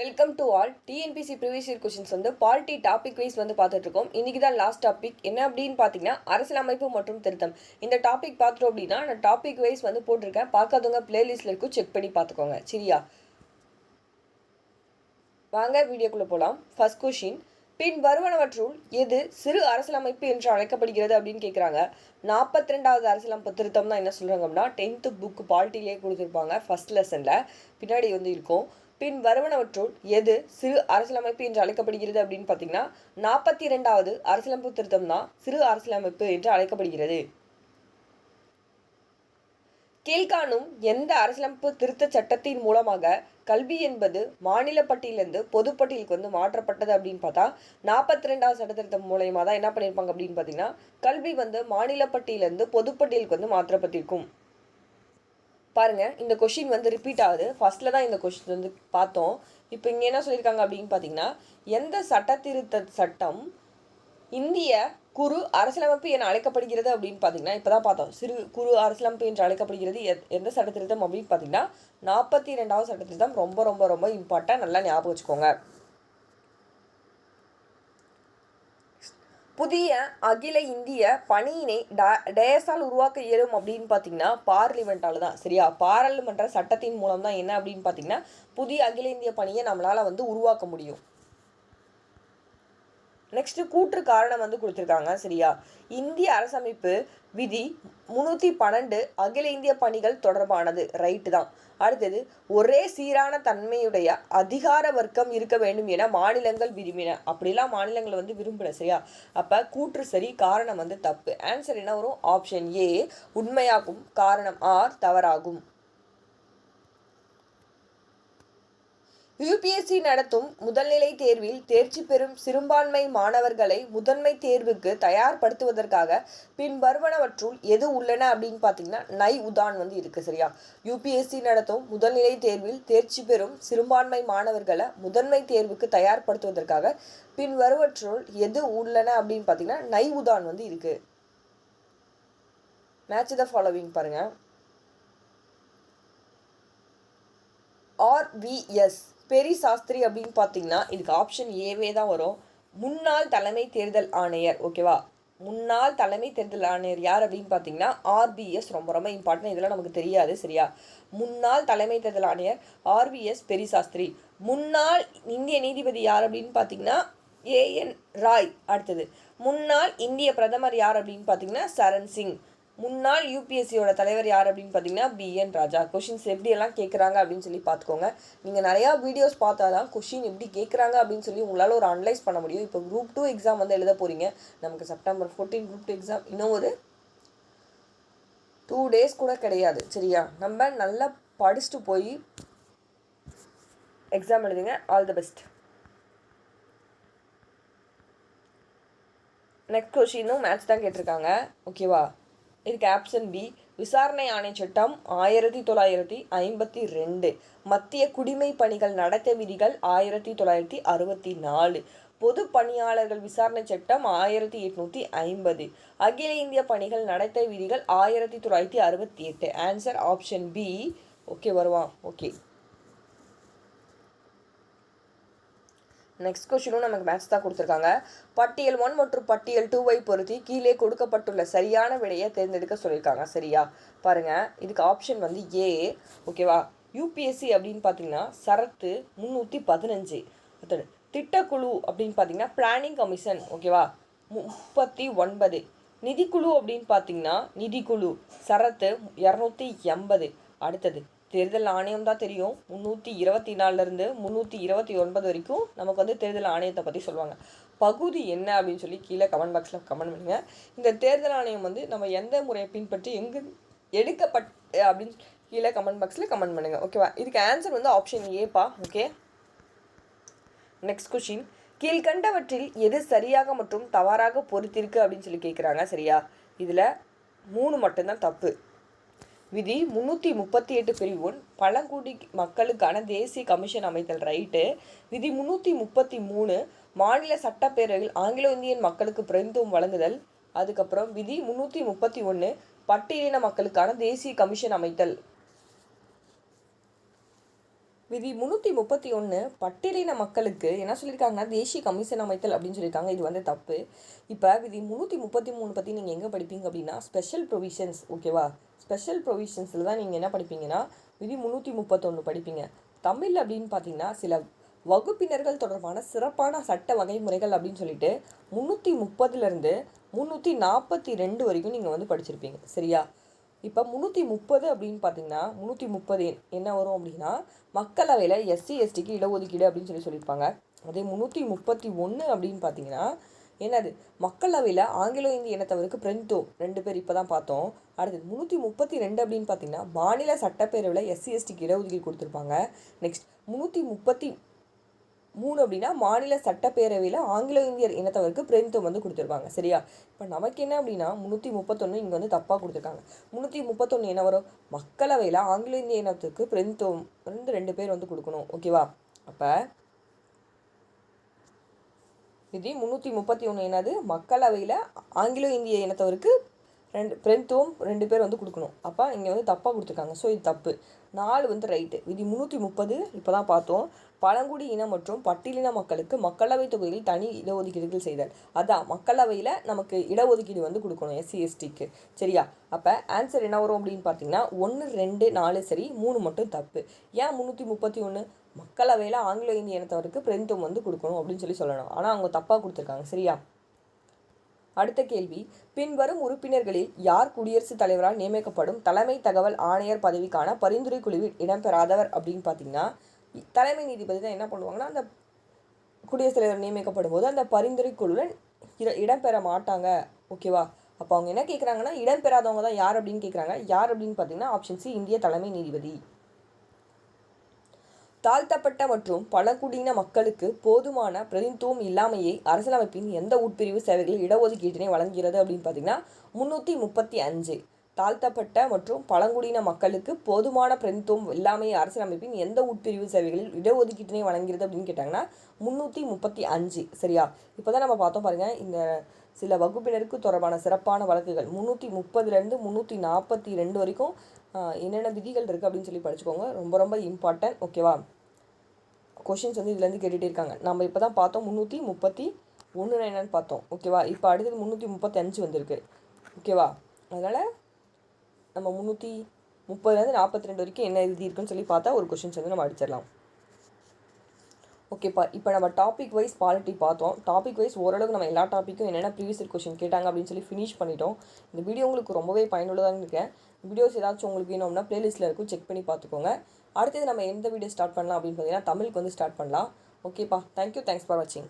Welcome to all. TNPSC previous year questions வந்து polity topic wise வந்து பார்த்துட்டு இருக்கோம். இன்னைக்கு தான் லாஸ்ட் டாபிக் என்ன அப்படின்னு பார்த்தீங்கன்னா அரசியலமைப்பு மற்றும் திருத்தம். இந்த டாபிக் பார்த்துட்டோம் அப்படின்னா நான் டாபிக் வைஸ் வந்து போட்டிருக்கேன். பார்க்காதவங்க பிளேலிஸ்ட்ல இருக்கும், செக் பண்ணி பார்த்துக்கோங்க. சரியா, வாங்க வீடியோக்குள்ளே போகலாம். ஃபர்ஸ்ட் கொஷின், பின் வருவனவற்றுள் எது சிறு அரசியலமைப்பு என்று அழைக்கப்படுகிறது அப்படின்னு கேட்குறாங்க. 42வது அரசியலமைப்பு திருத்தம் தான் என்ன சொல்கிறாங்க அப்படின்னா 10th புக் பாலிட்டிலே கொடுத்துருப்பாங்க. ஃபர்ஸ்ட் லெசனில் பின்னாடி வந்து இருக்கும். பின் வருவனவற்றுள் எது சிறு அரசியலமைப்பு என்று அழைக்கப்படுகிறது அப்படின்னு பார்த்தீங்கன்னா 42வது அரசியலமைப்பு திருத்தம் தான் சிறு அரசியலமைப்பு என்று அழைக்கப்படுகிறது. கீழ்காணும் எந்த அரசியலமைப்பு திருத்த சட்டத்தின் மூலமாக கல்வி என்பது மாநில பட்டியலிருந்து பொதுப்பட்டியலுக்கு வந்து மாற்றப்பட்டது அப்படின்னு பார்த்தா 42வது சட்ட திருத்தம் மூலயமா தான் என்ன பண்ணியிருப்பாங்க அப்படின்னு பார்த்தீங்கன்னா கல்வி வந்து மாநில பட்டியலிருந்து பொதுப்பட்டியலுக்கு வந்து மாற்றப்பட்டிருக்கும். பாருங்க, இந்த கொஷின் வந்து ரிப்பீட் ஆகுது. ஃபர்ஸ்ட்ல தான் இந்த கொஷின் வந்து பார்த்தோம். இப்போ இங்கே என்ன சொல்லியிருக்காங்க அப்படின்னு பார்த்தீங்கன்னா எந்த சட்ட திருத்த சட்டம் இந்திய குறு அரசியலமைப்பு என அழைக்கப்படுகிறது அப்படின்னு பார்த்தீங்கன்னா இப்போ தான் பார்த்தோம். சிறு குறு அரசியலமைப்பு என்று அழைக்கப்படுகிறது எந்த சட்ட திருத்தம் அப்படின்னு பார்த்தீங்கன்னா 42வது சட்ட திருத்தம். ரொம்ப ரொம்ப ரொம்ப இம்பார்ட்டன்ட், நல்லா ஞாபகம் வச்சுக்கோங்க. புதிய அகில இந்திய பணியினை டேஸால் உருவாக்க இயலும் அப்படின்னு பார்த்தீங்கன்னா பார்லிமெண்டால் தான். சரியா, பாராளுமன்ற சட்டத்தின் மூலம் தான் என்ன அப்படின்னு பார்த்தீங்கன்னா புதிய அகில இந்திய பணியை நம்மளால் வந்து உருவாக்க முடியும். நெக்ஸ்ட் கூற்று காரணம் வந்து கொடுத்துருக்காங்க. சரியா, இந்திய அரசமைப்பு விதி 312 அகில இந்திய பணிகள் தொடர்பானது. ரைட்டு தான். அடுத்தது, ஒரே சீரான தன்மையுடைய அதிகார வர்க்கம் இருக்க வேண்டும் என மாநிலங்கள் விரும்பின. அப்படிலாம் மாநிலங்கள் வந்து விரும்பல. சரியா, அப்போ கூற்று சரி, காரணம் வந்து தப்பு. ஆன்சர் என்ன வரும்? ஆப்ஷன் ஏ உண்மையாகும், காரணம் ஆர் தவறாகும். யூபிஎஸ்சி நடத்தும் முதல்நிலை தேர்வில் தேர்ச்சி பெறும் சிறுபான்மை மாணவர்களை முதன்மை தேர்வுக்கு தயார்படுத்துவதற்காக பின் வருவனவற்றுள் எது உள்ளன அப்படின்னு பார்த்தீங்கன்னா நை உதான் வந்து இருக்கு. சரியா, யூபிஎஸ்சி நடத்தும் முதல்நிலை தேர்வில் தேர்ச்சி பெறும் சிறுபான்மை மாணவர்களை முதன்மை தேர்வுக்கு தயார்படுத்துவதற்காக பின் வருவற்றுள் எது உள்ளன அப்படின்னு பார்த்தீங்கன்னா நை உதான் வந்து இருக்கு. மேட்ச் த ஃபாலோவிங் பாருங்க. ஆர்விஎஸ் பெரி சாஸ்திரி அப்படின்னு பார்த்தீங்கன்னா இதுக்கு ஆப்ஷன் ஏவே தான் வரும். முன்னாள் தலைமை தேர்தல் ஆணையர். ஓகேவா, முன்னாள் தலைமை தேர்தல் ஆணையர் யார் அப்படின்னு பார்த்தீங்கன்னா ஆர்பிஎஸ். ரொம்ப ரொம்ப இம்பார்ட்டன்ட், இதெல்லாம் நமக்கு தெரியாது. சரியா, முன்னாள் தலைமை தேர்தல் ஆணையர் ஆர்விஎஸ் பெரி சாஸ்திரி. முன்னாள் இந்திய நீதிபதி யார் அப்படின்னு பார்த்தீங்கன்னா ஏஎன் ராய். அடுத்தது, முன்னாள் இந்திய பிரதமர் யார் அப்படின்னு பார்த்தீங்கன்னா சரண் சிங். முன்னாள் யூபிஎஸ்சியோட தலைவர் யார் அப்படின்னு பார்த்தீங்கன்னா பிஎன் ராஜா. கொஷின்ஸ் எப்படியெல்லாம் கேட்குறாங்க அப்படின்னு சொல்லி பார்த்துக்கோங்க. நீங்கள் நிறையா வீடியோஸ் பார்த்தா தான் கொஷின் எப்படி கேட்குறாங்க அப்படின்னு சொல்லி உங்களால் ஒரு அனலைஸ் பண்ண முடியும். இப்போ குரூப் 2 எக்ஸாம் வந்து எழுத போகிறீங்க. நமக்கு செப்டம்பர் 14 குரூப் 2 எக்ஸாம் இன்னும் ஒரு 2 days கூட கிடையாது. சரியா, நம்ம நல்லா படிச்சுட்டு போய் எக்ஸாம் எழுதுங்க. All the best. நெக்ஸ்ட் கொஷினும் மேட்ச் தான் கேட்டிருக்காங்க. ஓகேவா, இதுக்கு ஆப்ஷன் பி விசாரணை ஆணை சட்டம் 1952, மத்திய குடிமை பணிகள் நடத்தை விதிகள் 1964, பொது பணியாளர்கள் விசாரணை சட்டம் 1850, அகில இந்திய பணிகள் நடத்தை விதிகள் 1968. Answer option B. ஓகே வருவான். ஓகே, நெக்ஸ்ட் கொஸ்டினும் நமக்கு மேட்ச் தான் கொடுத்துருக்காங்க. பட்டியல் 1 மற்றும் பட்டியல் 2வை பொருத்தி கீழே கொடுக்கப்பட்டுள்ள சரியான விடையை தேர்ந்தெடுக்க சொல்லியிருக்காங்க. சரியா, பாருங்க, இதுக்கு ஆப்ஷன் வந்து ஏ. ஓகேவா, யூபிஎஸ்சி அப்படின்னு பார்த்தீங்கன்னா சரத்து 315, திட்டக்குழு அப்படின்னு பார்த்தீங்கன்னா பிளானிங் கமிஷன். ஓகேவா, 39, நிதிக்குழு அப்படின்னு பார்த்தீங்கன்னா நிதிக்குழு சரத்து 280. அடுத்தது, தேர்தல் ஆணையம் தான் தெரியும். 324 329 வரைக்கும் நமக்கு வந்து தேர்தல் ஆணையத்தை பற்றி சொல்லுவாங்க. பகுதி என்ன அப்படின்னு சொல்லி கீழே கமெண்ட் பாக்ஸில் கமெண்ட் பண்ணுங்கள். இந்த தேர்தல் ஆணையம் வந்து நம்ம எந்த முறையை பின்பற்றி எங்கே எடுக்கப்பட்டு அப்படின்னு கீழே கமெண்ட் பாக்ஸில் கமெண்ட் பண்ணுங்கள். ஓகேவா, இதுக்கு ஆன்சர் வந்து ஆப்ஷன் ஏப்பா. ஓகே, நெக்ஸ்ட் கொஷின், கீழ்கண்டவற்றில் எது சரியாக மற்றும் தவறாக பொறுத்திருக்கு அப்படின்னு சொல்லி கேட்குறாங்க. சரியா, இதில் 3 மட்டும்தான் தப்பு. விதி 338 பிரிவு 1 பழங்குடி மக்களுக்கான தேசிய கமிஷன் அமைத்தல். ரைட்டு. விதி 333 மாநில சட்டப்பேரவையில் ஆங்கிலோ இந்தியன் மக்களுக்கு பிரதிநிதித்துவம் வழங்குதல். அதுக்கப்புறம் விதி 331 பட்டியலின மக்களுக்கான தேசிய கமிஷன் அமைத்தல். விதி 331 பட்டியலின மக்களுக்கு என்ன சொல்லியிருக்காங்கன்னா தேசிய கமிஷன் அமைத்தல் அப்படின்னு சொல்லியிருக்காங்க. இது வந்து தப்பு. இப்போ விதி 333 பற்றி நீங்கள் எங்கே படிப்பீங்க அப்படின்னா ஸ்பெஷல் ப்ரொவிஷன்ஸ். ஓகேவா, ஸ்பெஷல் ப்ரொவிஷன்ஸில் தான் நீங்கள் என்ன படிப்பீங்கன்னா விதி 331 படிப்பீங்க. தமிழ் அப்படின்னு பார்த்தீங்கன்னா சில வகுப்பினர்கள் தொடர்பான சிறப்பான சட்ட வகைமுறைகள் அப்படின்னு சொல்லிட்டு 330லேருந்து 342 வரைக்கும் நீங்கள் வந்து படிச்சிருப்பீங்க. சரியா, இப்போ 330 அப்படின்னு பார்த்தீங்கன்னா 330 என்ன வரும் அப்படின்னா மக்களவையில் எஸ்சி எஸ்டிக்கு இடஒதுக்கீடு அப்படின்னு சொல்லியிருப்பாங்க. அதே 331 அப்படின்னு பார்த்தீங்கன்னா என்னது மக்களவையில் ஆங்கிலோ இந்திய இனத்தவருக்கு பிரதிநிதித்துவம் 2 பேர் இப்போ தான் பார்த்தோம். அடுத்தது 332 அப்படின்னு பார்த்தீங்கன்னா மாநில சட்டப்பேரவையில் எஸ்சி எஸ்டிக்கு இடஒதுக்கீடு கொடுத்துருப்பாங்க. நெக்ஸ்ட் 333 அப்படின்னா மாநில சட்டப்பேரவையில் ஆங்கிலோ இந்தியர் இனத்தவருக்கு பிரதிநிதித்துவம் வந்து கொடுத்துருப்பாங்க. சரியா, இப்போ நமக்கு என்ன அப்படின்னா 331 இங்கே வந்து தப்பாக கொடுத்துருக்காங்க. 331 என்ன வரும், மக்களவையில் ஆங்கிலோ இந்திய இனத்துக்கு பிரதிநிதித்துவம் வந்து 2 பேர் வந்து கொடுக்கணும். ஓகேவா, அப்போ விதி 331 என்னது, மக்களவையில் ஆங்கிலோ இந்திய இனத்தவருக்கு பிரதிநிதித்துவம் 2 பேர் வந்து கொடுக்கணும். அப்போ இங்கே வந்து தப்பாக கொடுத்துருக்காங்க. ஸோ இது தப்பு. 4 வந்து ரைட்டு. விதி 330 இப்போ தான் பார்த்தோம். பழங்குடி இனம் மற்றும் பட்டியலின மக்களுக்கு மக்களவை தொகுதியில் தனி இடஒதுக்கீடுகள் செய்தல். அதான் மக்களவையில் நமக்கு இடஒதுக்கீடு வந்து கொடுக்கணும் எஸ்சி எஸ்டிக்கு. சரியா, அப்போ ஆன்சர் என்ன வரும் அப்படின்னு பார்த்தீங்கன்னா 1 2 4 சரி, 3 மட்டும் தப்பு. ஏன் 331 மக்களவையில் ஆங்கிலோ இந்திய இனத்தவருக்கு பிரதிநிதித்துவம் வந்து கொடுக்கணும் அப்படின்னு சொல்லணும். ஆனால் அவங்க தப்பாக கொடுத்துருக்காங்க. சரியா, அடுத்த கேள்வி, பின்வரும் உறுப்பினர்களில் யார் குடியரசுத் தலைவரால் நியமிக்கப்படும் தலைமை தகவல் ஆணையர் பதவிக்கான பரிந்துரை குழுவில் இடம்பெறாதவர் அப்படின்னு பார்த்தீங்கன்னா தலைமை நீதிபதி தான் என்ன பண்ணுவாங்கன்னா அந்த குடியரசுத் தலைவர் நியமிக்கப்படும் போது அந்த பரிந்துரை குழுவில் இடம்பெற மாட்டாங்க. ஓகேவா, அப்போ அவங்க என்ன கேட்குறாங்கன்னா இடம்பெறாதவங்க தான் யார் அப்படின்னு கேட்குறாங்க. யார் அப்படின்னு பார்த்தீங்கன்னா ஆப்ஷன் சி, இந்திய தலைமை நீதிபதி. தாழ்த்தப்பட்ட மற்றும் பழங்குடியின மக்களுக்கு போதுமான பிரதிநிதித்துவம் இல்லாமையே அரசியலமைப்பின் எந்த உட்பிரிவு சேவைகளில் இடஒதுக்கீட்டினை வழங்குகிறது அப்படின்னு பார்த்தீங்கன்னா 335. தாழ்த்தப்பட்ட மற்றும் பழங்குடியின மக்களுக்கு போதுமான பிரதிநிதித்துவம் இல்லாமையே அரசியலமைப்பின் எந்த உட்பிரிவு சேவைகளில் இடஒதுக்கீட்டினை வழங்குகிறது அப்படின்னு கேட்டாங்கன்னா 335. சரியா, இப்போ தான் நம்ம பார்த்தோம் பாருங்கள், இந்த சில வகுப்பினருக்கு தொடர்பான சிறப்பான வழக்குகள் 330லேருந்து 342 வரைக்கும் என்னென்ன விதிகள் இருக்குது அப்படின்னு சொல்லி படிச்சுக்கோங்க. ரொம்ப ரொம்ப இம்பார்ட்டன்ட். ஓகேவா, கொஷின்ஸ் வந்து இதுலேருந்து கேட்டுகிட்டே இருக்காங்க. நம்ம இப்போ தான் பார்த்தோம் 331 என்னன்னு பார்த்தோம். ஓகேவா, இப்போ அடுத்தது 335 வந்திருக்கு. ஓகேவா, அதனால் நம்ம 330லேருந்து 42 வரைக்கும் என்ன விதி இருக்குன்னு சொல்லி பார்த்தா ஒரு கொஷின்ஸ் வந்து நம்ம அடிச்சிடலாம். ஓகேப்பா, இப்போ நம்ம டாபிக் வைஸ் பாலிட்டி பார்த்தோம். டாபிக் வைஸ் ஓரளவுக்கு நம்ம எல்லா டாப்பிக்கும் என்னென்ன ப்ரீவியஸ் கொஷின் கேட்டாங்க அப்படின்னு சொல்லி ஃபினிஷ் பண்ணிட்டோம். இந்த வீடியோ உங்களுக்கு ரொம்பவே பயனுள்ளதாக இருக்கேன். வீடியோஸ் ஏதாச்சும் உங்களுக்கு வேணும்னா ப்ளேலிஸ்ட்டில் இருக்கும், செக் பண்ணி பார்த்துக்கோங்க. அடுத்தது நம்ம எந்த வீடியோ ஸ்டார்ட் பண்ணலாம் அப்படின்னு பார்த்தீங்கன்னா தமிழுக்கு வந்து ஸ்டார்ட் பண்ணலாம். ஓகேப்பா, தேங்க்யூ, தேங்க்ஸ் ஃபார் வாட்சிங்.